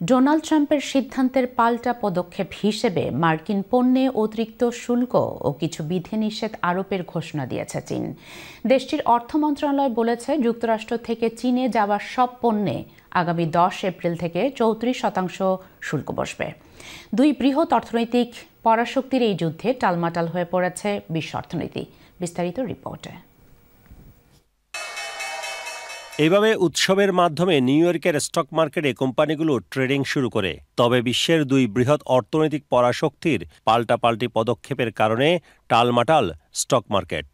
Donald ট্রাম্পের সিদ্ধান্তের পাল্টা পদক্ষেপ হিসেবে মার্কিন পণ্যে অতিরিক্ত শুল্ক ও কিছু বিধিনিষেধ আরোপের ঘোষণা দিয়েছে চীন। দেশটির অর্থ মন্ত্রণালয় বলেছে, যুক্তরাষ্ট্র থেকে চীনে যাওয়া সব পণ্যে আগামী 10 এপ্রিল থেকে 34% শুল্ক বসবে। দুই বৃহৎ অর্থনৈতিক পরাশক্তির এই যুদ্ধে টালমাটাল হয়ে পড়েছে বিশ্ব অর্থনীতি। বিস্তারিত রিপোর্টে। এইভাবে উৎসবের মাধ্যমে নিউ ইয়র্কের স্টক মার্কেটে কোম্পানিগুলো ট্রেডিং শুরু করে। তবে বিশ্বের দুই বৃহৎ অর্থনৈতিক পরাশক্তির পাল্টাপাল্টি পদক্ষেপের কারণে টালমাটাল স্টক মার্কেট।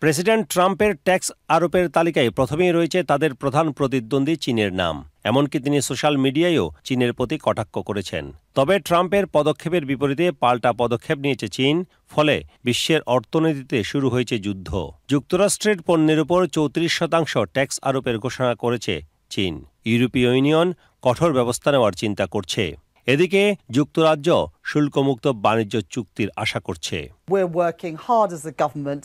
প্রেসিডেন্ট ট্রাম্পের ট্যাক্স আরোপের তালিকায় প্রথমেই রয়েছে তাদের প্রধান প্রতিদ্বন্দ্বী চীনের নাম। এমনকি তিনি সোশ্যাল মিডিয়ায়ও চীনের প্রতি কটাক্ষ করেছেন। তবে ট্রাম্পের পদক্ষেপের বিপরীতে পাল্টা পদক্ষেপ নিয়েছে চীন, ফলে বিশ্বের অর্থনীতিতে শুরু হয়েছে যুদ্ধ। যুক্তরাষ্ট্রের পণ্যের উপর 34% ট্যাক্স আরোপের ঘোষণা করেছে চীন। ইউরোপীয় ইউনিয়ন কঠোর ব্যবস্থা নেওয়ার চিন্তা করছে। এদিকে যুক্তরাজ্য শুল্কমুক্ত বাণিজ্য চুক্তির আশা করছে। We're working hard as a government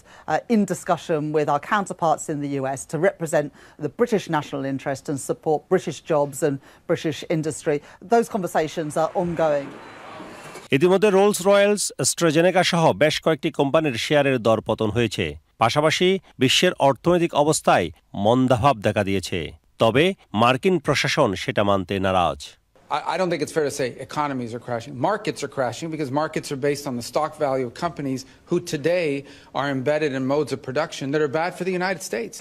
in discussion with our counterparts in the US to represent the British national interest and support British jobs and British industry. Those conversations are ongoing. ইতিমধ্যে Rolle's Royals, AstraZeneca সহ বেশ কয়েকটি কোম্পানির শেয়ারের দর পতন হয়েছে। পাশাপাশি বিশ্বের অর্থনৈতিক অবস্থায় মন্দাভাব দেখা দিয়েছে। তবে মার্কিন প্রশাসন সেটা মানতে নারাজ। I don't think it's fair to say economies are crashing. Markets are crashing because markets are based on the stock value of companies who today are embedded in modes of production that are bad for the United States.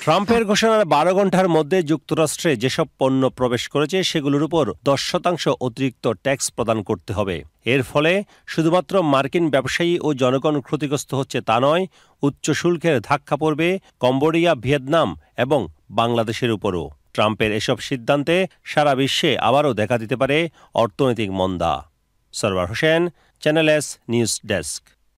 ট্রাম্পের ঘোষণার 12 ঘণ্টার মধ্যে যুক্তরাষ্ট্রে যেসব পণ্য প্রবেশ করেছে সেগুলোর উপর 10% অতিরিক্ত ট্যাক্স প্রদান করতে হবে। এর ফলে শুধুমাত্র মার্কিন ব্যবসায়ী ও জনগণ ক্ষতিগ্রস্ত হচ্ছে তা নয়, উচ্চ শুল্কের ধাক্কা পড়বে কম্বোডিয়া, ভিয়েতনাম এবং বাংলাদেশের উপরও। ট্রাম্পের এসব সিদ্ধান্তে সারা বিশ্বে আবারও দেখা দিতে পারে অর্থনৈতিক মন্দা। Sarwar Hossain, channel S news desk.